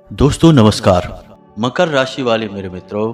दोस्तों नमस्कार। मकर राशि वाले मेरे मित्रों,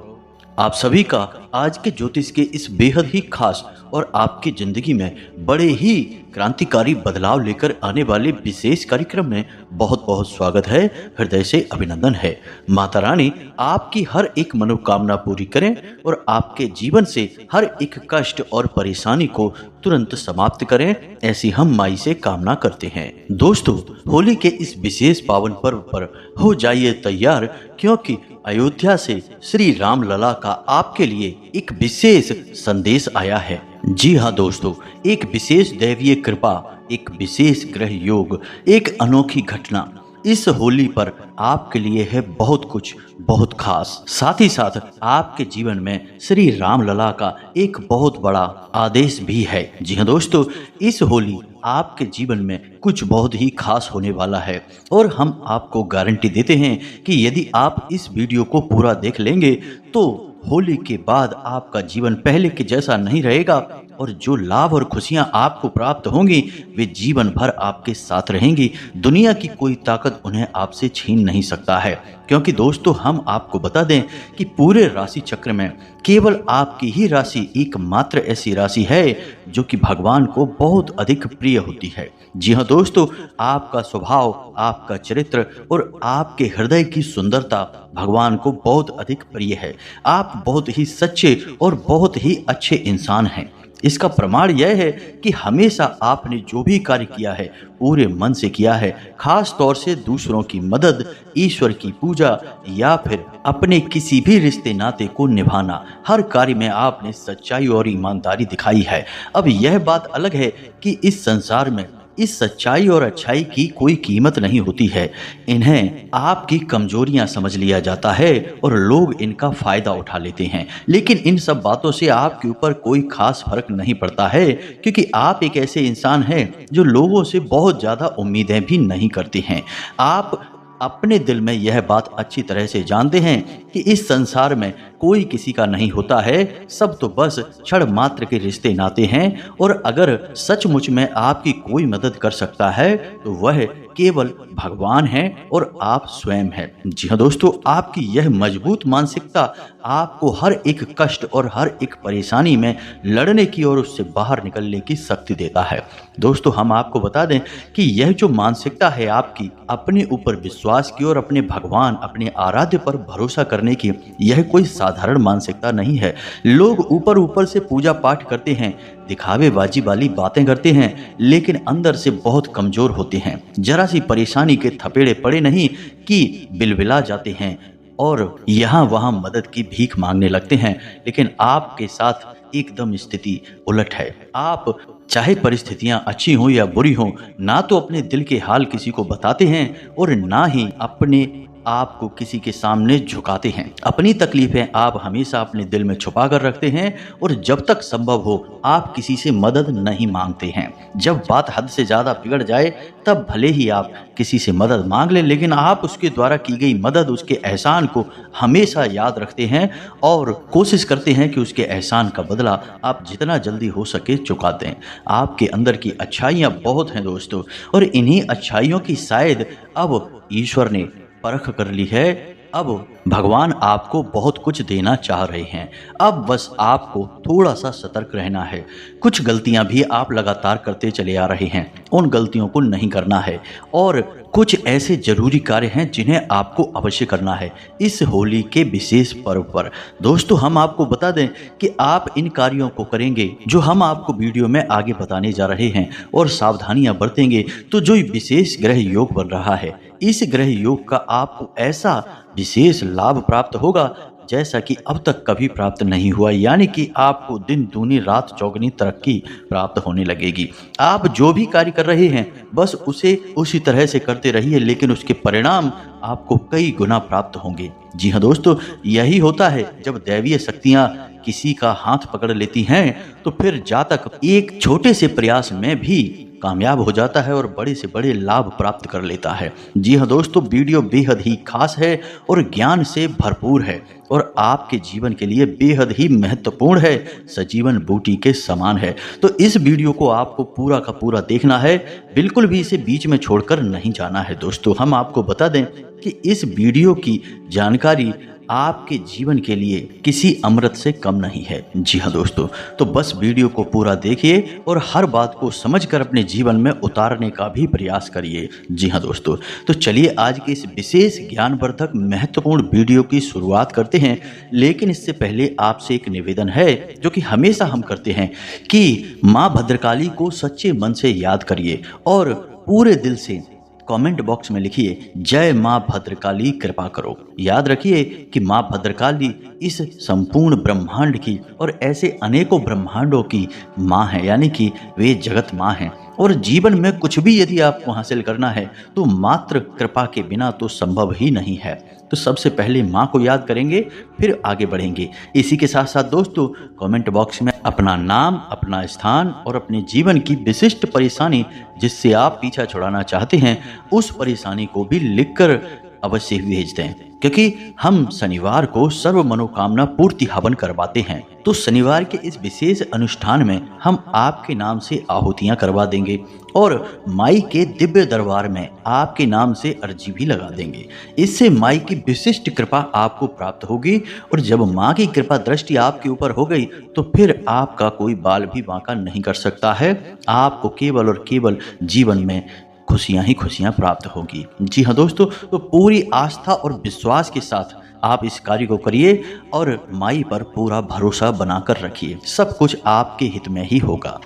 आप सभी का आज के ज्योतिष के इस बेहद ही खास और आपकी जिंदगी में बड़े ही क्रांतिकारी बदलाव लेकर आने वाले विशेष कार्यक्रम में बहुत बहुत स्वागत है। हृदय से अभिनंदन है। माता रानी आपकी हर एक मनोकामना पूरी करें और आपके जीवन से हर एक कष्ट और परेशानी को तुरंत समाप्त करें, ऐसी हम माई से कामना करते हैं। दोस्तों, होली के इस विशेष पावन पर्व पर हो जाइए तैयार, क्योंकि अयोध्या से श्री राम लला का आपके लिए एक विशेष संदेश आया है। जी हाँ दोस्तों, एक विशेष दैवीय कृपा, एक विशेष ग्रह योग, एक अनोखी घटना इस होली पर आपके लिए है बहुत कुछ बहुत खास। साथ ही साथ आपके जीवन में श्री राम लला का एक बहुत बड़ा आदेश भी है। जी हाँ दोस्तों, इस होली आपके जीवन में कुछ बहुत ही खास होने वाला है और हम आपको गारंटी देते हैं कि यदि आप इस वीडियो को पूरा देख लेंगे तो होली के बाद आपका जीवन पहले के जैसा नहीं रहेगा और जो लाभ और खुशियां आपको प्राप्त होंगी वे जीवन भर आपके साथ रहेंगी। दुनिया की कोई ताकत उन्हें आपसे छीन नहीं सकता है, क्योंकि दोस्तों हम आपको बता दें कि पूरे राशि चक्र में केवल आपकी ही राशि एकमात्र ऐसी राशि है जो कि भगवान को बहुत अधिक प्रिय होती है। जी हाँ दोस्तों, आपका स्वभाव, आपका चरित्र और आपके हृदय की सुंदरता भगवान को बहुत अधिक प्रिय है। आप बहुत ही सच्चे और बहुत ही अच्छे इंसान हैं। इसका प्रमाण यह है कि हमेशा आपने जो भी कार्य किया है पूरे मन से किया है, खास तौर से दूसरों की मदद, ईश्वर की पूजा या फिर अपने किसी भी रिश्ते नाते को निभाना, हर कार्य में आपने सच्चाई और ईमानदारी दिखाई है। अब यह बात अलग है कि इस संसार में इस सच्चाई और अच्छाई की कोई कीमत नहीं होती है। इन्हें आपकी कमजोरियां समझ लिया जाता है और लोग इनका फायदा उठा लेते हैं, लेकिन इन सब बातों से आपके ऊपर कोई खास फर्क नहीं पड़ता है, क्योंकि आप एक ऐसे इंसान हैं जो लोगों से बहुत ज़्यादा उम्मीदें भी नहीं करते हैं। आप अपने दिल में यह बात अच्छी तरह से जानते हैं कि इस संसार में कोई किसी का नहीं होता है, सब तो बस क्षण मात्र के रिश्ते नाते हैं और अगर सचमुच में आपकी कोई मदद कर सकता है तो वह केवल भगवान है और आप स्वयं हैं। जी हाँ दोस्तों, आपकी यह मजबूत मानसिकता आपको हर एक कष्ट और हर एक परेशानी में लड़ने की और उससे बाहर निकलने की शक्ति देता है। दोस्तों, हम आपको बता दें कि यह जो मानसिकता है आपकी अपने ऊपर विश्वास की और अपने भगवान, अपने आराध्य पर भरोसा करने की, यह कोई साधारण मानसिकता नहीं है। लोग ऊपर ऊपर से पूजा पाठ करते हैं, दिखावेबाजी वाली बातें करते हैं, लेकिन अंदर से बहुत कमजोर होते हैं। जरा सी परेशानी के थपेड़े पड़े नहीं कि बिलबिला जाते हैं और यहाँ वहाँ मदद की भीख मांगने लगते हैं। लेकिन आपके साथ एकदम स्थिति उलट है। आप चाहे परिस्थितियां अच्छी हों या बुरी हों, ना तो अपने दिल के हाल किसी को बताते हैं और ना ही अपने आप को किसी के सामने झुकाते हैं। अपनी तकलीफें आप हमेशा अपने दिल में छुपा कर रखते हैं और जब तक संभव हो आप किसी से मदद नहीं मांगते हैं। जब बात हद से ज़्यादा बिगड़ जाए तब भले ही आप किसी से मदद मांग लें, लेकिन आप उसके द्वारा की गई मदद, उसके एहसान को हमेशा याद रखते हैं और कोशिश करते हैं कि उसके एहसान का बदला आप जितना जल्दी हो सके चुका दें। आपके अंदर की अच्छाइयाँ बहुत हैं दोस्तों, और इन्हीं अच्छाइयों की शायद अब ईश्वर ने परख कर ली है। अब भगवान आपको बहुत कुछ देना चाह रहे हैं। अब बस आपको थोड़ा सा सतर्क रहना है। कुछ गलतियां भी आप लगातार करते चले आ रहे हैं, उन गलतियों को नहीं करना है और कुछ ऐसे जरूरी कार्य हैं जिन्हें आपको अवश्य करना है इस होली के विशेष पर्व पर। दोस्तों, हम आपको बता दें कि आप इन कार्यों को करेंगे जो हम आपको वीडियो में आगे बताने जा रहे हैं और सावधानियां बरतेंगे तो जो विशेष ग्रह योग बन रहा है, इस ग्रह योग का आपको ऐसा विशेष लाभ प्राप्त होगा जैसा कि अब तक कभी प्राप्त नहीं हुआ, यानी कि आपको दिन दूनी रात चौगुनी तरक्की प्राप्त होने लगेगी। आप जो भी कार्य कर रहे हैं बस उसे उसी तरह से करते रहिए, लेकिन उसके परिणाम आपको कई गुना प्राप्त होंगे। जी हाँ दोस्तों, यही होता है जब दैवीय शक्तियाँ किसी का हाथ पकड़ लेती हैं तो फिर जातक एक छोटे से प्रयास में भी कामयाब हो जाता है और बड़े से बड़े लाभ प्राप्त कर लेता है। जी हाँ दोस्तों, वीडियो बेहद ही खास है और ज्ञान से भरपूर है और आपके जीवन के लिए बेहद ही महत्वपूर्ण है, सजीवन बूटी के समान है। तो इस वीडियो को आपको पूरा का पूरा देखना है, बिल्कुल भी इसे बीच में छोड़कर नहीं जाना है। दोस्तों हम आपको बता दें कि इस वीडियो की जानकारी आपके जीवन के लिए किसी अमृत से कम नहीं है। जी हाँ दोस्तों, तो बस वीडियो को पूरा देखिए और हर बात को समझकर अपने जीवन में उतारने का भी प्रयास करिए। जी हाँ दोस्तों, तो चलिए आज के इस विशेष ज्ञानवर्धक महत्वपूर्ण वीडियो की शुरुआत करते हैं। लेकिन इससे पहले आपसे एक निवेदन है जो कि हमेशा हम करते हैं कि माँ भद्रकाली को सच्चे मन से याद करिए और पूरे दिल से कमेंट बॉक्स में लिखिए जय माँ भद्रकाली कृपा करो। याद रखिए कि माँ भद्रकाली इस संपूर्ण ब्रह्मांड की और ऐसे अनेकों ब्रह्मांडों की माँ है, यानी कि वे जगत माँ हैं और जीवन में कुछ भी यदि आपको हासिल करना है तो मात्र कृपा के बिना तो संभव ही नहीं है। तो सबसे पहले माँ को याद करेंगे, फिर आगे बढ़ेंगे। इसी के साथ साथ दोस्तों कमेंट बॉक्स में अपना नाम, अपना स्थान और अपने जीवन की विशिष्ट परेशानी जिससे आप पीछा छुड़ाना चाहते हैं उस परेशानी को भी लिखकर अवश्य भेज दें, क्योंकि हम शनिवार को सर्व मनोकामना पूर्ति हवन करवाते हैं। तो शनिवार के इस विशेष अनुष्ठान में हम आपके नाम से आहुतियां करवा देंगे और माई के दिव्य दरबार में आपके नाम से अर्जी भी लगा देंगे। इससे माई की विशिष्ट कृपा आपको प्राप्त होगी और जब माँ की कृपा दृष्टि आपके ऊपर हो गई तो फिर आपका कोई बाल भी बांका नहीं कर सकता है। आपको केवल और केवल जीवन में खुशियां ही खुशियां प्राप्त होगी। जी हाँ दोस्तों, तो पूरी आस्था और विश्वास के साथ आप इस कार्य को करिए और माई पर पूरा भरोसा बनाकर रखिए, सब कुछ आपके हित में ही होगा।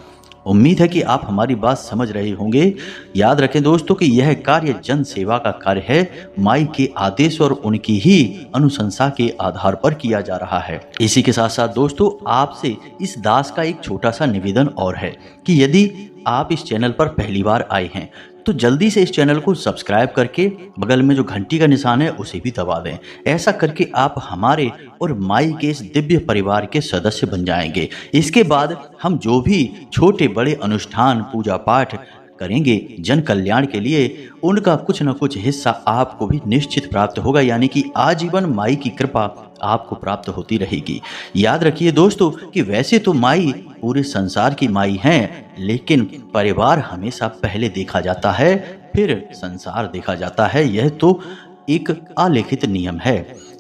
उम्मीद है कि आप हमारी बात समझ रहे होंगे। याद रखें दोस्तों कि यह कार्य जन सेवा का कार्य है, माई के आदेश और उनकी ही अनुशंसा के आधार पर किया जा रहा है। इसी के साथ साथ दोस्तों आपसे इस दास का एक छोटा सा निवेदन और है कि यदि आप इस चैनल पर पहली बार आए हैं तो जल्दी से इस चैनल को सब्सक्राइब करके बगल में जो घंटी का निशान है उसे भी दबा दें। ऐसा करके आप हमारे और माई के इस दिव्य परिवार के सदस्य बन जाएंगे। इसके बाद हम जो भी छोटे बड़े अनुष्ठान, पूजा पाठ करेंगे जन कल्याण के लिए, उनका कुछ न कुछ हिस्सा आपको भी निश्चित प्राप्त होगा, यानी कि आजीवन माई की कृपा आपको प्राप्त होती रहेगी। याद रखिए दोस्तों कि वैसे तो माई पूरे संसार की माई हैं, लेकिन परिवार हमेशा पहले देखा जाता है, फिर संसार देखा जाता है। यह तो एक अलिखित नियम है।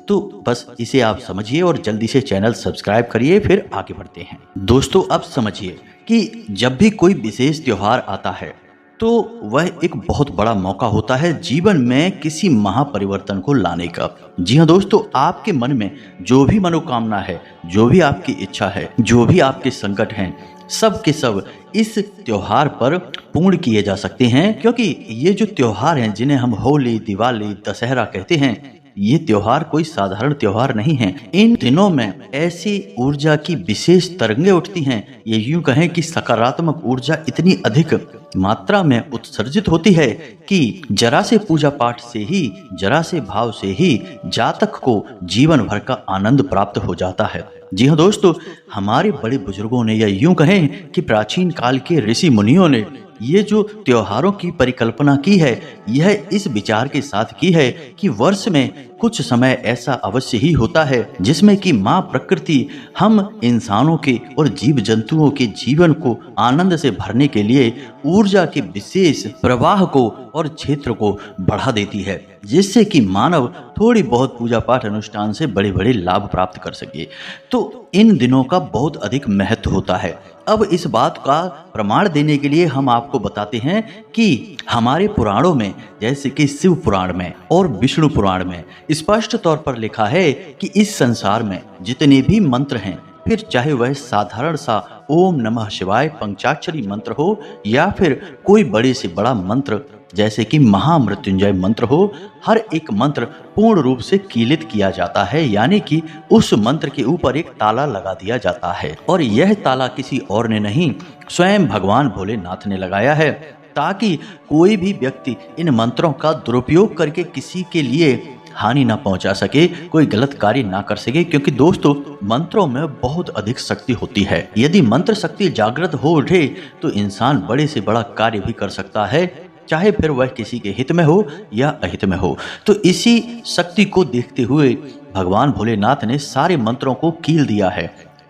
तो बस इसे आप समझिए और जल्दी से चैनल सब्सक्राइब करिए, फिर आगे बढ़ते हैं। दोस्तों अब समझिए कि जब भी कोई विशेष त्योहार आता है तो वह एक बहुत बड़ा मौका होता है जीवन में किसी महापरिवर्तन को लाने का। जी हाँ दोस्तों, आपके मन में जो भी मनोकामना है, जो भी आपकी इच्छा है, जो भी आपके संकट हैं, सब के सब इस त्योहार पर पूर्ण किए जा सकते हैं। क्योंकि ये जो त्योहार हैं जिन्हें हम होली, दिवाली, दशहरा कहते हैं, ये त्योहार कोई साधारण त्योहार नहीं है। इन दिनों में ऐसी ऊर्जा की विशेष तरंगें उठती हैं, ये यूं कहें कि सकारात्मक ऊर्जा इतनी अधिक मात्रा में उत्सर्जित होती है कि जरा से पूजा पाठ से ही, जरा से भाव से ही जातक को जीवन भर का आनंद प्राप्त हो जाता है। जी हाँ दोस्तों, हमारे बड़े बुजुर्गों ने या यूं कहें कि प्राचीन काल के ऋषि मुनियों ने ये जो त्योहारों की परिकल्पना की है, यह इस विचार के साथ की है कि वर्ष में कुछ समय ऐसा अवश्य ही होता है जिसमें कि माँ प्रकृति हम इंसानों के और जीव जंतुओं के जीवन को आनंद से भरने के लिए ऊर्जा के विशेष प्रवाह को और क्षेत्र को बढ़ा देती है, जिससे कि मानव थोड़ी बहुत पूजा पाठ अनुष्ठान से बड़े बड़े लाभ प्राप्त कर सके। तो इन दिनों का बहुत अधिक महत्व होता है। अब इस बात का प्रमाण देने के लिए हम आपको बताते हैं कि हमारे पुराणों में, जैसे कि शिव पुराण में और विष्णु पुराण में स्पष्ट तौर पर लिखा है कि इस संसार में जितने भी मंत्र हैं, फिर चाहे वह साधारण सा ओम नमः शिवाय पंचाक्षरी मंत्र हो या फिर कोई बड़े से बड़ा मंत्र जैसे कि महामृत्युंजय मंत्र हो, हर एक मंत्र पूर्ण रूप से कीलित किया जाता है, यानी कि उस मंत्र के ऊपर एक ताला लगा दिया जाता है। और यह ताला किसी और ने नहीं, स्वयं भगवान भोलेनाथ ने लगाया है, ताकि कोई भी व्यक्ति इन मंत्रों का दुरुपयोग करके किसी के लिए हानि ना पहुंचा सके, कोई गलत कार्य ना कर सके। क्योंकि दोस्तों, मंत्रों में बहुत अधिक शक्ति होती है। यदि मंत्र शक्ति जागृत हो उठे तो इंसान बड़े से बड़ा कार्य भी कर सकता है, चाहे फिर वह किसी के हित में हो या अहित में हो। तो इसी शक्ति को देखते हुए भगवान भोलेनाथ ने सारे मंत्रों को कील दिया है।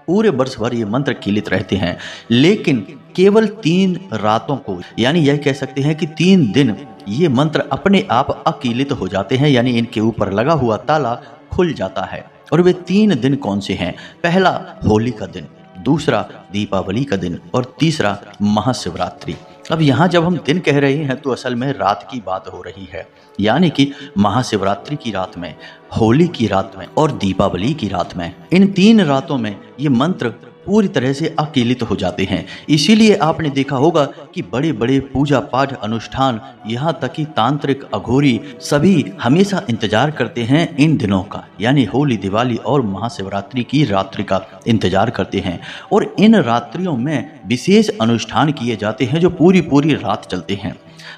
पूरे वर्ष भर ये मंत्र कीलित रहते हैं, लेकिन केवल 3 रातों को, यानी यह कह सकते हैं कि 3 दिन ये मंत्र अपने आप अकीलित हो जाते हैं, यानी इनके ऊपर लगा हुआ ताला खुल जाता है। और वे 3 दिन कौन से हैं? पहला होली का दिन, दूसरा दीपावली का दिन और तीसरा महाशिवरात्रि। अब यहाँ जब हम दिन कह रहे हैं तो असल में रात की बात हो रही है, यानी कि महाशिवरात्रि की रात में, होली की रात में और दीपावली की रात में। इन 3 रातों में ये मंत्र पूरी तरह से अकीलित हो जाते हैं। इसीलिए आपने देखा होगा कि बड़े बड़े पूजा पाठ अनुष्ठान, यहाँ तक कि तांत्रिक अघोरी सभी हमेशा इंतजार करते हैं इन दिनों का, यानी होली, दिवाली और महाशिवरात्रि की रात्रि का इंतजार करते हैं। और इन रात्रियों में विशेष अनुष्ठान किए जाते हैं जो पूरी पूरी रात चलते हैं।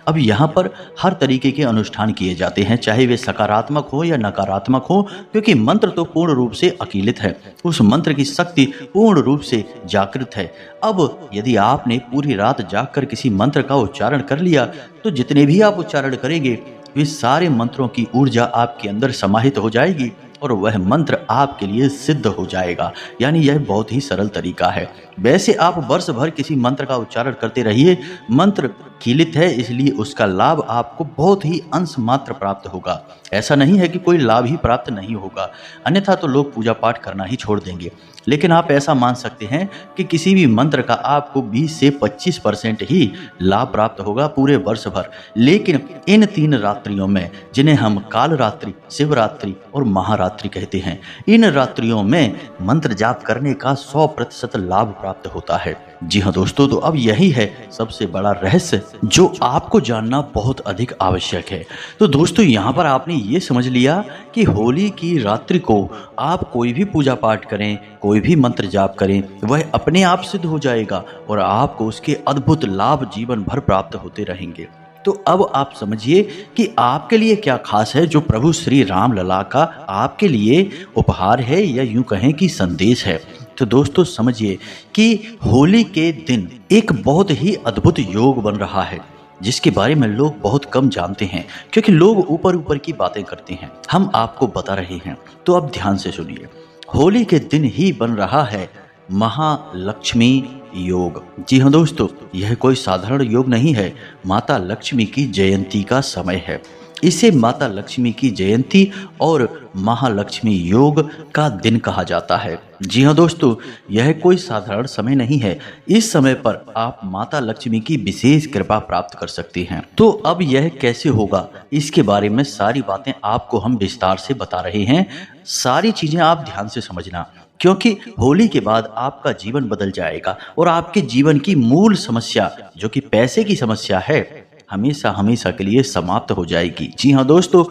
अब यहाँ पर हर तरीके के अनुष्ठान किए जाते हैं, चाहे वे सकारात्मक हो या नकारात्मक हो, क्योंकि मंत्र तो पूर्ण रूप से अकीलित है, उस मंत्र की शक्ति पूर्ण रूप से जागृत है। अब यदि आपने पूरी रात जागकर किसी मंत्र का उच्चारण कर लिया तो जितने भी आप उच्चारण करेंगे वे सारे मंत्रों की ऊर्जा आपके अंदर समाहित हो जाएगी और वह मंत्र आपके लिए सिद्ध हो जाएगा। यानी यह बहुत ही सरल तरीका है। वैसे आप वर्ष भर किसी मंत्र का उच्चारण करते रहिए, मंत्र कीलित है इसलिए उसका लाभ आपको बहुत ही अंश मात्र प्राप्त होगा। ऐसा नहीं है कि कोई लाभ ही प्राप्त नहीं होगा, अन्यथा तो लोग पूजा पाठ करना ही छोड़ देंगे। लेकिन आप ऐसा मान सकते हैं कि किसी भी मंत्र का आपको 20 से 25% ही लाभ प्राप्त होगा पूरे वर्ष भर। लेकिन इन 3 रात्रियों में, जिन्हें हम काल रात्रि, शिवरात्रि और महारात्रि कहते हैं, इन रात्रियों में मंत्र जाप करने का 100% लाभ प्राप्त होता है। जी हाँ दोस्तों, तो अब यही है सबसे बड़ा रहस्य जो आपको जानना बहुत अधिक आवश्यक है। तो दोस्तों, यहाँ पर आपने ये समझ लिया कि होली की रात्रि को आप कोई भी पूजा पाठ करें, कोई भी मंत्र जाप करें, वह अपने आप सिद्ध हो जाएगा और आपको उसके अद्भुत लाभ जीवन भर प्राप्त होते रहेंगे। तो अब आप समझिए कि आपके लिए क्या खास है जो प्रभु श्री राम लला का आपके लिए उपहार है, या यूं कहें कि संदेश है। तो दोस्तों समझिए कि होली के दिन एक बहुत ही अद्भुत योग बन रहा है, जिसके बारे में लोग बहुत कम जानते हैं, क्योंकि लोग ऊपर ऊपर की बातें करते हैं। हम आपको बता रहे हैं, तो अब ध्यान से सुनिए। होली के दिन ही बन रहा है महालक्ष्मी योग। जी हाँ दोस्तों, यह कोई साधारण योग नहीं है, माता लक्ष्मी की जयंती का समय है। इसे माता लक्ष्मी की जयंती और महालक्ष्मी योग का दिन कहा जाता है। जी हाँ दोस्तों, यह कोई साधारण समय नहीं है। इस समय पर आप माता लक्ष्मी की विशेष कृपा प्राप्त कर सकती हैं। तो अब यह कैसे होगा, इसके बारे में सारी बातें आपको हम विस्तार से बता रहे हैं। सारी चीजें आप ध्यान से समझना, क्योंकि होली के बाद आपका जीवन बदल जाएगा और आपके जीवन की मूल समस्या, जो कि पैसे की समस्या है, हमेशा हमेशा के लिए समाप्त हो जाएगी। जी हाँ दोस्तों,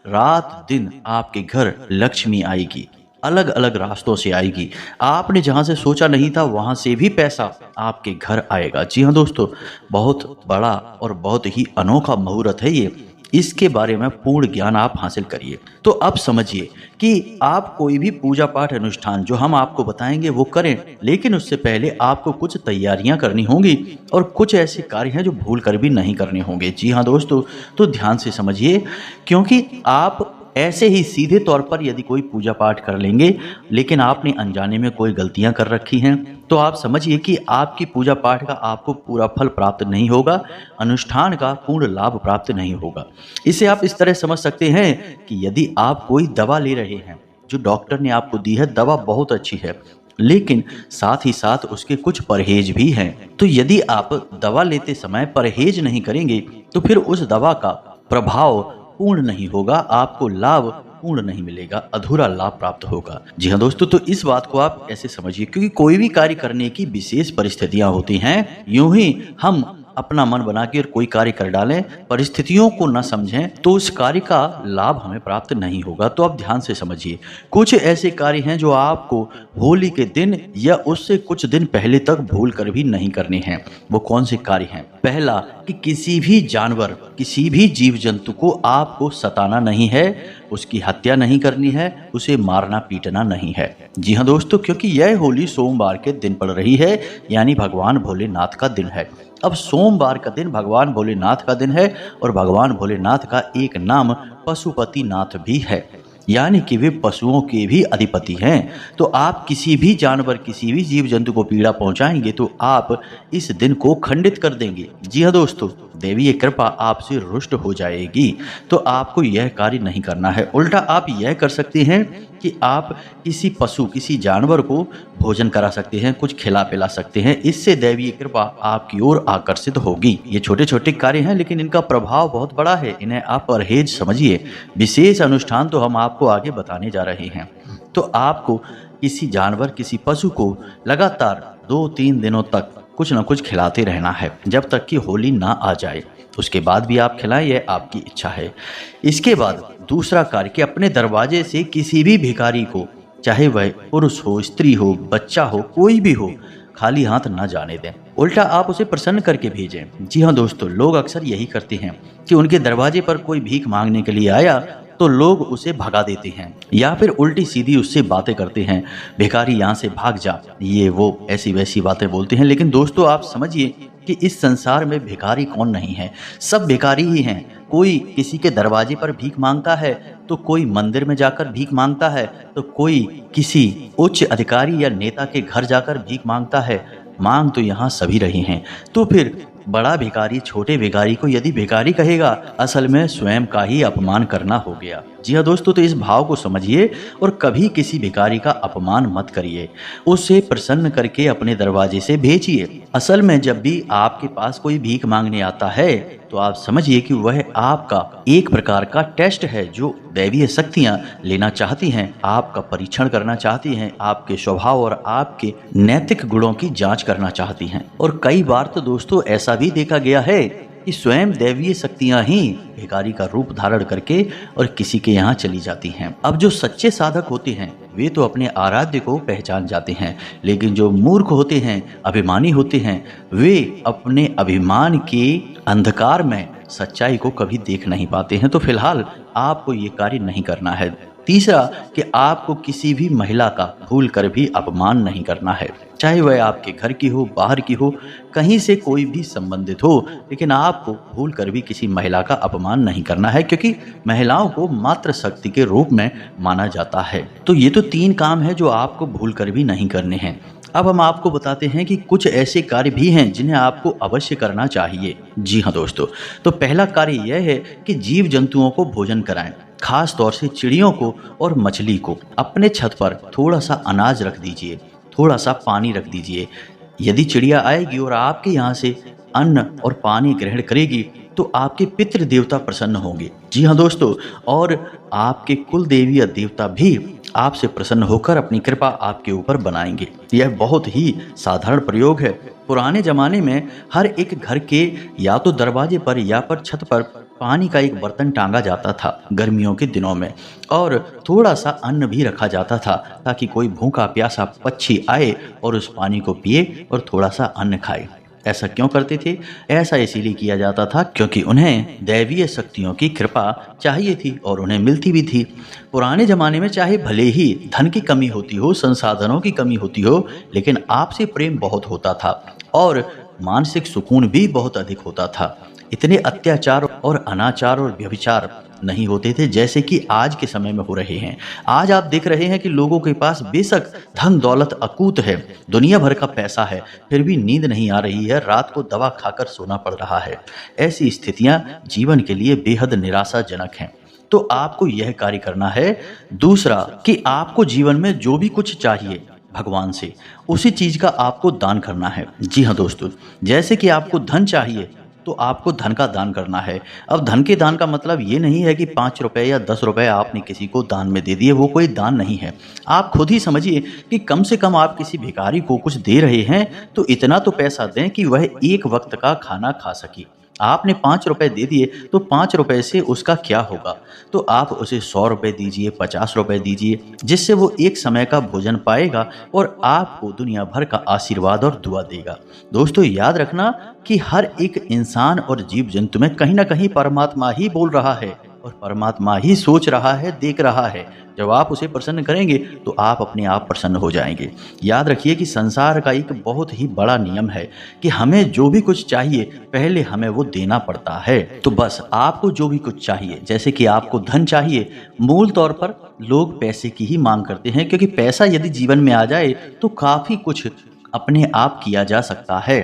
रात दिन आपके घर लक्ष्मी आएगी, अलग अलग रास्तों से आएगी। आपने जहाँ से सोचा नहीं था वहाँ से भी पैसा आपके घर आएगा। जी हाँ दोस्तों, बहुत बड़ा और बहुत ही अनोखा मुहूर्त है ये। इसके बारे में पूर्ण ज्ञान आप हासिल करिए। तो अब समझिए कि आप कोई भी पूजा पाठ अनुष्ठान जो हम आपको बताएंगे वो करें, लेकिन उससे पहले आपको कुछ तैयारियां करनी होंगी और कुछ ऐसे कार्य हैं जो भूल कर भी नहीं करने होंगे। जी हाँ दोस्तों, तो ध्यान से समझिए, क्योंकि आप ऐसे ही सीधे तौर पर यदि कोई पूजा पाठ कर लेंगे लेकिन आपने अनजाने में कोई गलतियां कर रखी हैं, तो आप समझिए कि आपकी पूजा पाठ का आपको पूरा फल प्राप्त नहीं होगा, अनुष्ठान का पूर्ण लाभ प्राप्त नहीं होगा। इसे आप इस तरह समझ सकते हैं कि यदि आप कोई दवा ले रहे हैं, जो डॉक्टर ने आपको दी है, दवा बहुत अच्छी है, लेकिन साथ ही साथ उसके कुछ परहेज भी हैं। तो यदि आप दवा लेते समय परहेज नहीं करेंगे तो फिर उस दवा का प्रभाव पूर्ण नहीं होगा, आपको लाभ पूर्ण नहीं मिलेगा, अधूरा लाभ प्राप्त होगा। जी हाँ दोस्तों, तो इस बात को आप ऐसे समझिए, क्योंकि कोई भी कार्य करने की विशेष परिस्थितियां होती हैं। यूं ही हम अपना मन बना के और कोई कार्य कर डालें, परिस्थितियों को न समझें, तो उस कार्य का लाभ हमें प्राप्त नहीं होगा। तो आप ध्यान से समझिए, कुछ ऐसे कार्य हैं जो आपको होली के दिन या उससे कुछ दिन पहले तक भूल कर भी नहीं करने हैं। वो कौन से कार्य हैं? पहला, कि किसी भी जानवर, किसी भी जीव जंतु को आपको सताना नहीं है, उसकी हत्या नहीं करनी है, उसे मारना पीटना नहीं है। जी हाँ दोस्तों, क्योंकि यह होली सोमवार के दिन पड़ रही है, यानी भगवान भोलेनाथ का दिन है। अब सोमवार का दिन भगवान भोलेनाथ का दिन है और भगवान भोलेनाथ का एक नाम पशुपतिनाथ भी है, यानी कि वे पशुओं के भी अधिपति हैं। तो आप किसी भी जानवर, किसी भी जीव जंतु को पीड़ा पहुंचाएंगे तो आप इस दिन को खंडित कर देंगे। जी हाँ दोस्तों, देवी की कृपा आपसे रुष्ट हो जाएगी। तो आपको यह कार्य नहीं करना है। उल्टा आप यह कर सकते हैं कि आप किसी पशु, किसी जानवर को भोजन करा सकते हैं, कुछ खिला पिला सकते हैं। इससे दैवीय कृपा आपकी ओर आकर्षित होगी। ये छोटे छोटे कार्य हैं, लेकिन इनका प्रभाव बहुत बड़ा है। इन्हें आप परहेज समझिए। विशेष अनुष्ठान तो हम आपको आगे बताने जा रहे हैं। तो आपको किसी जानवर, किसी पशु को लगातार 2-3 दिनों तक कुछ न कुछ खिलाते रहना है, जब तक कि होली ना आ जाए। उसके बाद भी आप खिलाएं, यह आपकी इच्छा है। इसके बाद दूसरा कार्य, कि अपने दरवाजे से किसी भी भिखारी को, चाहे वह पुरुष हो, स्त्री हो, बच्चा हो, कोई भी हो, खाली हाथ ना जाने दें। उल्टा आप उसे प्रसन्न करके भेजें। जी हाँ दोस्तों, लोग अक्सर यही करते हैं कि उनके दरवाजे पर कोई भीख मांगने के लिए आया तो लोग उसे भगा देते हैं, या फिर उल्टी सीधी उससे बातें करते हैं, भिखारी यहाँ से भाग जा, ये वो ऐसी वैसी बातें बोलते हैं। लेकिन दोस्तों, आप समझिए कि इस संसार में भिखारी कौन नहीं है, सब भिखारी ही हैं। कोई किसी के दरवाजे पर भीख मांगता है, तो कोई मंदिर में जाकर भीख मांगता है, तो कोई किसी उच्च अधिकारी या नेता के घर जाकर भीख मांगता है। मांग तो यहाँ सभी रहे हैं। तो फिर बड़ा भिखारी छोटे भिखारी को यदि भिखारी कहेगा, असल में स्वयं का ही अपमान करना हो गया। जी हाँ दोस्तों, तो इस भाव को समझिए और कभी किसी भिखारी का अपमान मत करिए। उसे प्रसन्न करके अपने दरवाजे से भेजिए। असल में जब भी आपके पास कोई भीख मांगने आता है, तो आप समझिए कि वह आपका एक प्रकार का टेस्ट है, जो दैवीय शक्तियां लेना चाहती हैं, आपका परीक्षण करना चाहती हैं, आपके स्वभाव और आपके नैतिक गुणों की जांच करना चाहती हैं। और कई बार तो दोस्तों ऐसा भी देखा गया है कि स्वयं दैवीय शक्तियां ही भिखारी का रूप धारण करके और किसी के यहाँ चली जाती हैं। अब जो सच्चे साधक होते हैं वे तो अपने आराध्य को पहचान जाते हैं, लेकिन जो मूर्ख होते हैं, अभिमानी होते हैं, वे अपने अभिमान के अंधकार में सच्चाई को कभी देख नहीं पाते हैं। तो फिलहाल आपको ये कार्य नहीं करना है। तीसरा, कि आपको किसी भी महिला का भूल कर भी अपमान नहीं करना है, चाहे वह आपके घर की हो, बाहर की हो, कहीं से कोई भी संबंधित हो, लेकिन आपको भूल कर भी किसी महिला का अपमान नहीं करना है, क्योंकि महिलाओं को मातृ शक्ति के रूप में माना जाता है। तो ये तो 3 काम है जो आपको भूल कर भी नहीं करने हैं। अब हम आपको बताते हैं कि कुछ ऐसे कार्य भी हैं जिन्हें आपको अवश्य करना चाहिए। जी हाँ दोस्तों, तो पहला कार्य यह है कि जीव जंतुओं को भोजन कराएं। खास तौर से चिड़ियों को और मछली को अपने छत पर थोड़ा सा अनाज रख दीजिए, थोड़ा सा पानी रख दीजिए। यदि चिड़िया आएगी और आपके यहाँ से अन्न और पानी ग्रहण करेगी, तो आपके पितृ देवता प्रसन्न होंगे। जी हाँ दोस्तों, और आपके कुल देवी या देवता भी आपसे प्रसन्न होकर अपनी कृपा आपके ऊपर बनाएंगे। यह बहुत ही साधारण प्रयोग है। पुराने जमाने में हर एक घर के या तो दरवाजे पर या पर छत पर पानी का एक बर्तन टांगा जाता था गर्मियों के दिनों में, और थोड़ा सा अन्न भी रखा जाता था, ताकि कोई भूखा प्यासा पक्षी आए और उस पानी को पिए और थोड़ा सा अन्न खाए। ऐसा क्यों करते थे? ऐसा इसीलिए किया जाता था क्योंकि उन्हें दैवीय शक्तियों की कृपा चाहिए थी और उन्हें मिलती भी थी। पुराने ज़माने में चाहे भले ही धन की कमी होती हो, संसाधनों की कमी होती हो, लेकिन आपसे प्रेम बहुत होता था और मानसिक सुकून भी बहुत अधिक होता था। इतने अत्याचार और अनाचार और व्यभिचार नहीं होते थे जैसे कि आज के समय में हो रहे हैं। आज आप देख रहे हैं कि लोगों के पास बेशक धन दौलत अकूत है, दुनिया भर का पैसा है, फिर भी नींद नहीं आ रही है, रात को दवा खाकर सोना पड़ रहा है। ऐसी स्थितियां जीवन के लिए बेहद निराशाजनक हैं। तो आपको यह कार्य करना है। दूसरा, कि आपको जीवन में जो भी कुछ चाहिए भगवान से, उसी चीज का आपको दान करना है। जी हाँ दोस्तों, जैसे कि आपको धन चाहिए तो आपको धन का दान करना है। अब धन के दान का मतलब ये नहीं है कि 5 रुपए या 10 रुपए आपने किसी को दान में दे दिए, वो कोई दान नहीं है। आप खुद ही समझिए कि कम से कम आप किसी भिखारी को कुछ दे रहे हैं तो इतना तो पैसा दें कि वह एक वक्त का खाना खा सके। आपने 5 रुपए दे दिए तो 5 रुपए से उसका क्या होगा? तो आप उसे 100 रुपए दीजिए, 50 रुपए दीजिए, जिससे वो एक समय का भोजन पाएगा और आपको दुनिया भर का आशीर्वाद और दुआ देगा। दोस्तों याद रखना कि हर एक इंसान और जीव जंतु में कहीं ना कहीं परमात्मा ही बोल रहा है और परमात्मा ही सोच रहा है, देख रहा है। जब आप उसे प्रसन्न करेंगे तो आप अपने आप प्रसन्न हो जाएंगे। याद रखिए कि संसार का एक बहुत ही बड़ा नियम है कि हमें जो भी कुछ चाहिए पहले हमें वो देना पड़ता है। तो बस आपको जो भी कुछ चाहिए, जैसे कि आपको धन चाहिए, मूल तौर पर लोग पैसे की ही मांग करते हैं, क्योंकि पैसा यदि जीवन में आ जाए तो काफ़ी कुछ अपने आप किया जा सकता है।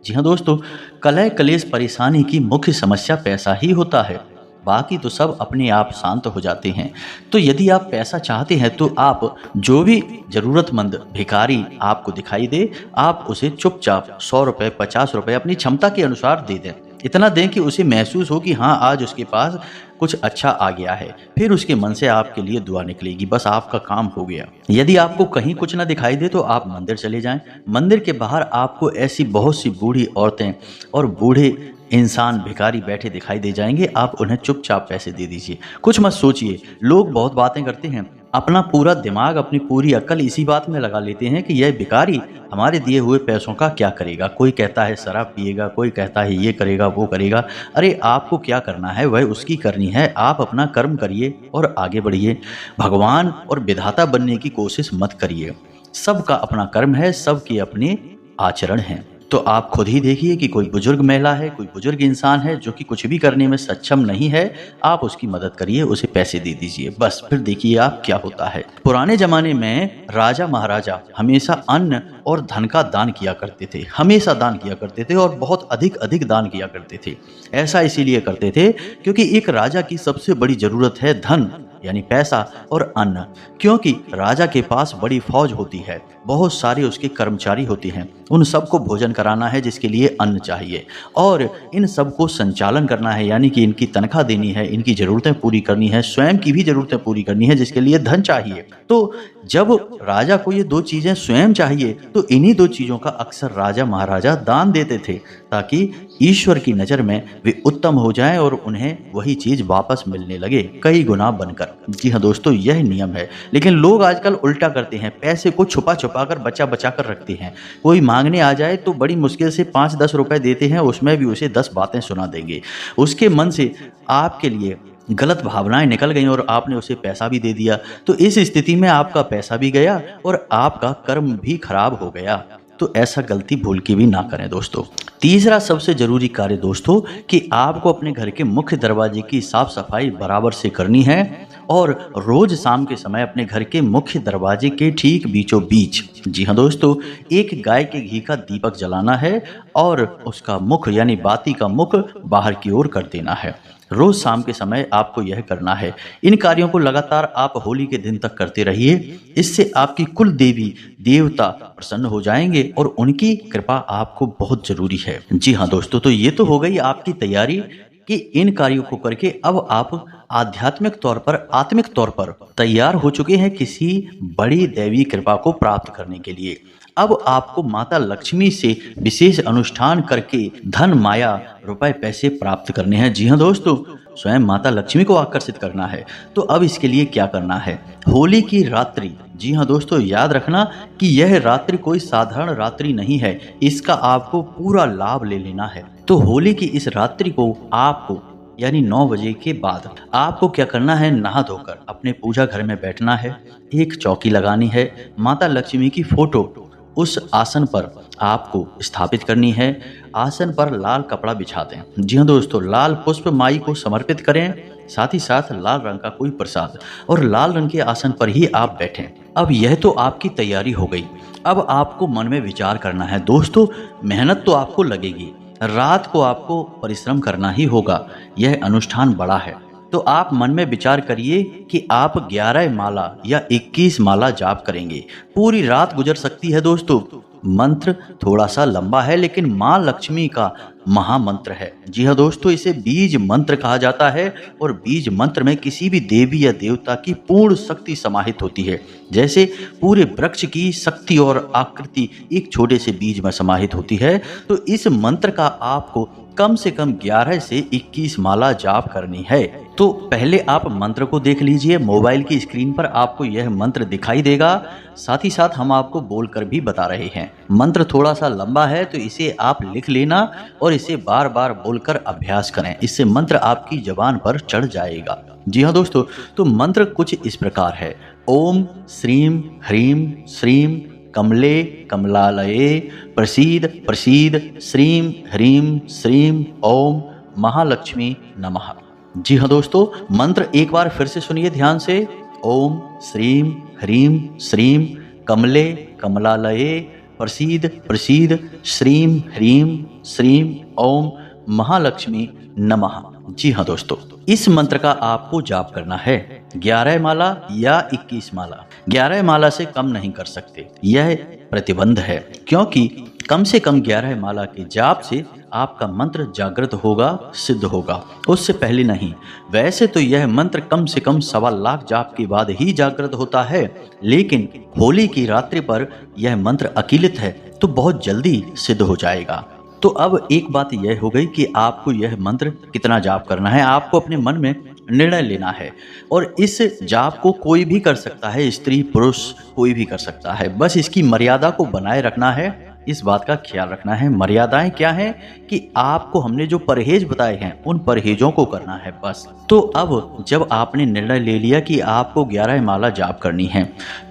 जी हाँ दोस्तों, कलह कलेश परेशानी की मुख्य समस्या पैसा ही होता है, बाकी तो सब अपने आप शांत हो जाते हैं। तो यदि आप पैसा चाहते हैं तो आप जो भी ज़रूरतमंद भिखारी आपको दिखाई दे, आप उसे चुपचाप 100 रुपये 50 रुपये अपनी क्षमता के अनुसार दे दें। इतना दें कि उसे महसूस हो कि हाँ, आज उसके पास कुछ अच्छा आ गया है। फिर उसके मन से आपके लिए दुआ निकलेगी, बस आपका काम हो गया। यदि आपको कहीं कुछ ना दिखाई दे तो आप मंदिर चले जाएं। मंदिर के बाहर आपको ऐसी बहुत सी बूढ़ी औरतें और बूढ़े इंसान भिखारी बैठे दिखाई दे जाएंगे, आप उन्हें चुपचाप पैसे दे दीजिए। कुछ मत सोचिए। लोग बहुत बातें करते हैं, अपना पूरा दिमाग, अपनी पूरी अक्ल इसी बात में लगा लेते हैं कि यह भिखारी हमारे दिए हुए पैसों का क्या करेगा। कोई कहता है शराब पिएगा, कोई कहता है ये करेगा वो करेगा। अरे आपको क्या करना है वह उसकी करनी है। आप अपना कर्म करिए और आगे बढ़िए। भगवान और विधाता बनने की कोशिश मत करिए। सबका अपना कर्म है, सबके अपने आचरण हैं। तो आप खुद ही देखिए कि कोई बुजुर्ग महिला है, कोई बुजुर्ग इंसान है जो कि कुछ भी करने में सक्षम नहीं है, आप उसकी मदद करिए, उसे पैसे दे दीजिए, बस। फिर देखिए आप क्या होता है। पुराने जमाने में राजा महाराजा हमेशा अन्न और धन का दान किया करते थे, हमेशा दान किया करते थे और बहुत अधिक अधिक दान किया करते थे। ऐसा इसीलिए करते थे क्योंकि एक राजा की सबसे बड़ी जरूरत है धन, यानी पैसा और अन्न। क्योंकि राजा के पास बड़ी फौज होती है, बहुत सारे उसके कर्मचारी होते हैं, उन सबको भोजन कराना है जिसके लिए अन्न चाहिए, और इन सबको संचालन करना है, यानी कि इनकी तनख्वाह देनी है, इनकी ज़रूरतें पूरी करनी है, स्वयं की भी ज़रूरतें पूरी करनी है, जिसके लिए धन चाहिए। तो जब राजा को ये दो चीज़ें स्वयं चाहिए तो इन्हीं दो चीज़ों का अक्सर राजा महाराजा दान देते थे, ताकि ईश्वर की नज़र में वे उत्तम हो जाएं और उन्हें वही चीज़ वापस मिलने लगे कई गुना बनकर। जी हाँ दोस्तों, यह नियम है। लेकिन लोग आजकल उल्टा करते हैं, पैसे को छुपा छुपा कर बचा बचा कर रखते हैं। कोई मांगने आ जाए तो बड़ी मुश्किल से 5-10 रुपए देते हैं, उसमें भी उसे 10 बातें सुना देंगे। उसके मन से आपके लिए गलत भावनाएं निकल गई और आपने उसे पैसा भी दे दिया। तो इस स्थिति में आपका पैसा भी गया और आपका कर्म भी खराब हो गया। तो ऐसा गलती भूल के भी ना करें दोस्तों। तीसरा सबसे जरूरी कार्य दोस्तों कि आपको अपने घर के मुख्य दरवाजे की साफ सफाई बराबर से करनी है और रोज शाम के समय अपने घर के मुख्य दरवाजे के ठीक बीचों बीच, जी हाँ दोस्तों, एक गाय के घी का दीपक जलाना है और उसका मुख यानी बाती का मुख बाहर की ओर कर देना है। रोज शाम के समय आपको यह करना है। इन कार्यों को लगातार आप होली के दिन तक करते रहिए। इससे आपकी कुल देवी देवता प्रसन्न हो जाएंगे और उनकी कृपा आपको बहुत जरूरी है। जी हाँ दोस्तों, तो ये तो हो गई आपकी तैयारी कि इन कार्यों को करके अब आप आध्यात्मिक तौर पर, आत्मिक तौर पर तैयार हो चुके हैं किसी बड़ी दैवी कृपा को प्राप्त करने के लिए। अब आपको माता लक्ष्मी से विशेष अनुष्ठान करके धन, माया, रुपए, पैसे प्राप्त करने हैं। जी हाँ दोस्तों, स्वयं माता लक्ष्मी को आकर्षित करना है। तो अब इसके लिए क्या करना है? होली की रात्रि, जी हाँ दोस्तों, याद रखना कि यह रात्रि कोई साधारण रात्रि नहीं है, इसका आपको पूरा लाभ ले लेना है। तो होली की इस रात्रि को आपको यानी 9 बजे के बाद आपको क्या करना है? नहा धोकर अपने पूजा घर में बैठना है, एक चौकी लगानी है, माता लक्ष्मी की फोटो उस आसन पर आपको स्थापित करनी है। आसन पर लाल कपड़ा बिछा दें। जी हाँ दोस्तों, लाल पुष्प माई को समर्पित करें, साथ ही साथ लाल रंग का कोई प्रसाद, और लाल रंग के आसन पर ही आप बैठें। अब यह तो आपकी तैयारी हो गई। अब आपको मन में विचार करना है दोस्तों। मेहनत तो आपको लगेगी, रात को आपको परिश्रम करना ही होगा। यह अनुष्ठान बड़ा है, तो आप मन में विचार करिए कि आप 11 माला या 21 माला जाप करेंगे। पूरी रात गुजर सकती है दोस्तों। मंत्र थोड़ा सा लंबा है, लेकिन माँ लक्ष्मी का महामंत्र है। जी हाँ दोस्तों, इसे बीज मंत्र कहा जाता है और बीज मंत्र में किसी भी देवी या देवता की पूर्ण शक्ति समाहित होती है। जैसे पूरे वृक्ष की शक्ति और आकृति एक छोटे से बीज में समाहित होती है। तो इस मंत्र का आपको कम से कम 11 से 21 माला जाप करनी है। तो पहले आप मंत्र को देख लीजिए। मोबाइल की स्क्रीन पर आपको यह मंत्र दिखाई देगा, साथ ही साथ हम आपको बोलकर भी बता रहे हैं। मंत्र थोड़ा सा लंबा है तो इसे आप लिख लेना और इसे बार बार बोलकर अभ्यास करें। इससे मंत्र आपकी जबान पर चढ़ जाएगा। जी हाँ दोस्तों, तो मंत्र कुछ इस प्रकार है। ओम श्रीम ह्रीम श्रीम कमले कमलालये प्रसीद प्रसीद श्रीम ह्रीम श्रीम ओम महालक्ष्मी नमः। जी हाँ दोस्तों, मंत्र एक बार फिर से सुनिए ध्यान से। ओम श्रीम ह्रीम श्रीम कमले कमलालये प्रसीद प्रसीद श्रीम ह्रीम श्रीम ओम महालक्ष्मी नमः। जी हाँ दोस्तों, इस मंत्र का आपको जाप करना है 11 माला या 21 माला। 11 माला से कम नहीं कर सकते, यह प्रतिबंध है, क्योंकि कम से कम 11 माला के जाप से आपका मंत्र जागृत होगा, सिद्ध होगा, उससे पहले नहीं। वैसे तो यह मंत्र कम से कम 1.25 लाख जाप के बाद ही जागृत होता है, लेकिन होली की रात्रि पर यह मंत्र अकीलित है तो बहुत जल्दी सिद्ध हो जाएगा। तो अब एक बात यह हो गई कि आपको यह मंत्र कितना जाप करना है। आपको अपने मन में निर्णय लेना है और इस जाप को कोई भी कर सकता है, स्त्री पुरुष कोई भी कर सकता है। बस इसकी मर्यादा को बनाए रखना है, इस बात का ख्याल रखना है। मर्यादाएं क्या हैं कि आपको हमने जो परहेज बताए हैं उन परहेजों को करना है बस। तो अब जब आपने निर्णय ले लिया कि आपको 11 माला जाप करनी है,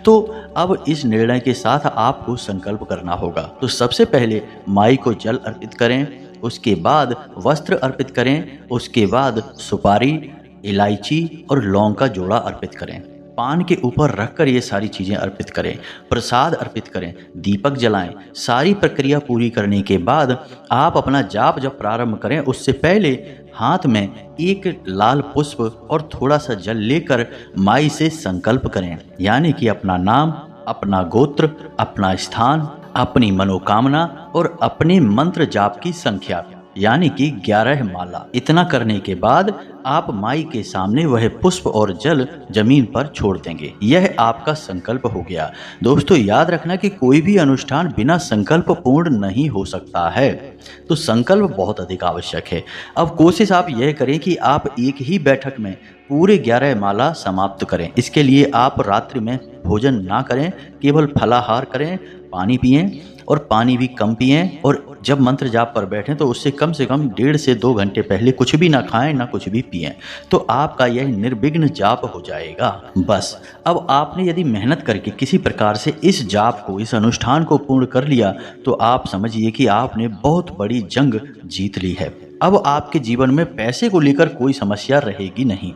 तो अब इस निर्णय के साथ आपको संकल्प करना होगा। तो सबसे पहले माई को जल अर्पित करें, उसके बाद वस्त्र अर्पित करें, उसके बाद सुपारी, इलायची और लौंग का जोड़ा अर्पित करें। पान के ऊपर रखकर ये सारी चीज़ें अर्पित करें, प्रसाद अर्पित करें, दीपक जलाएं। सारी प्रक्रिया पूरी करने के बाद आप अपना जाप जब प्रारंभ करें, उससे पहले हाथ में एक लाल पुष्प और थोड़ा सा जल लेकर माई से संकल्प करें, यानी कि अपना नाम, अपना गोत्र, अपना स्थान, अपनी मनोकामना और अपने मंत्र जाप की संख्या, यानी कि 11 माला। इतना करने के बाद आप माई के सामने वह पुष्प और जल जमीन पर छोड़ देंगे। यह आपका संकल्प हो गया। दोस्तों याद रखना कि कोई भी अनुष्ठान बिना संकल्प पूर्ण नहीं हो सकता है, तो संकल्प बहुत अधिक आवश्यक है। अब कोशिश आप यह करें कि आप एक ही बैठक में पूरे 11 माला समाप्त करें। इसके लिए आप रात्रि में भोजन ना करें, केवल फलाहार करें, पानी पिएं और पानी भी कम पिएं, और जब मंत्र जाप पर बैठें तो उससे कम से कम 1.5 से 2 घंटे पहले कुछ भी ना खाएं ना कुछ भी पिएं, तो आपका यह निर्विघ्न जाप हो जाएगा। बस अब आपने यदि मेहनत करके किसी प्रकार से इस जाप को, इस अनुष्ठान को पूर्ण कर लिया, तो आप समझिए कि आपने बहुत बड़ी जंग जीत ली है। अब आपके जीवन में पैसे को लेकर कोई समस्या रहेगी नहीं।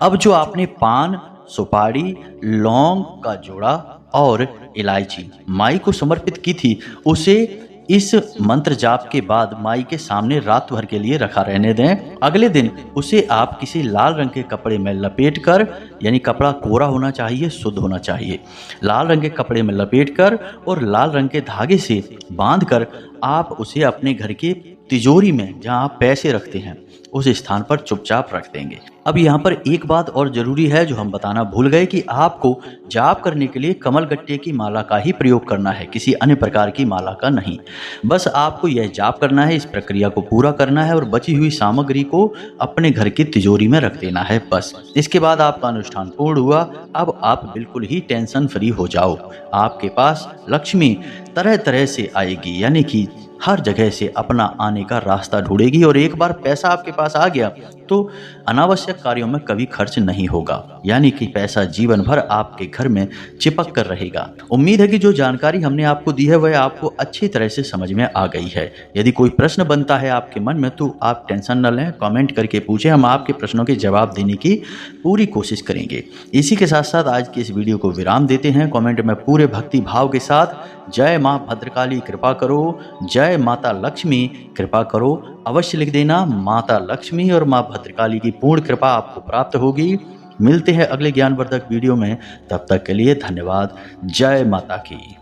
अब जो आपने पान, सुपारी, लौंग का जोड़ा और इलायची माई को समर्पित की थी, उसे इस मंत्र जाप के बाद माई के सामने रात भर के लिए रखा रहने दें। अगले दिन उसे आप किसी लाल रंग के कपड़े में लपेटकर, यानी कपड़ा कोरा होना चाहिए, शुद्ध होना चाहिए, लाल रंग के कपड़े में लपेटकर और लाल रंग के धागे से बांधकर आप उसे अपने घर के तिजोरी में, जहां आप पैसे रखते हैं, उस स्थान पर चुपचाप रख देंगे। अब यहाँ पर एक बात और जरूरी है जो हम बताना भूल गए कि आपको जाप करने के लिए कमलगट्टे की माला का ही प्रयोग करना है, किसी अन्य प्रकार की माला का नहीं। बस आपको यह जाप करना है, इस प्रक्रिया को पूरा करना है और बची हुई सामग्री को अपने घर की तिजोरी में रख देना है बस। इसके बाद आपका अनुष्ठान पूर्ण हुआ। अब आप बिल्कुल ही टेंशन फ्री हो जाओ। आपके पास लक्ष्मी तरह तरह से आएगी, यानी कि हर जगह से अपना आने का रास्ता ढूंढेगी, और एक बार पैसा आपके पास आ गया तो अनावश्यक कार्यों में कभी खर्च नहीं होगा, यानी कि पैसा जीवन भर आपके घर में चिपक कर रहेगा। उम्मीद है कि जो जानकारी हमने आपको दी है वह आपको अच्छी तरह से समझ में आ गई है। यदि कोई प्रश्न बनता है आपके मन में तो आप टेंशन न लें, कमेंट करके पूछें, हम आपके प्रश्नों के जवाब देने की पूरी कोशिश करेंगे। इसी के साथ साथ आज की इस वीडियो को विराम देते हैं। कमेंट में पूरे भक्ति भाव के साथ जय माँ भद्रकाली कृपा करो, जय माता लक्ष्मी कृपा करो अवश्य लिख देना। माता लक्ष्मी और माँ भद्रकाली की पूर्ण कृपा आपको प्राप्त होगी। मिलते हैं अगले ज्ञानवर्धक वीडियो में, तब तक के लिए धन्यवाद। जय माता की।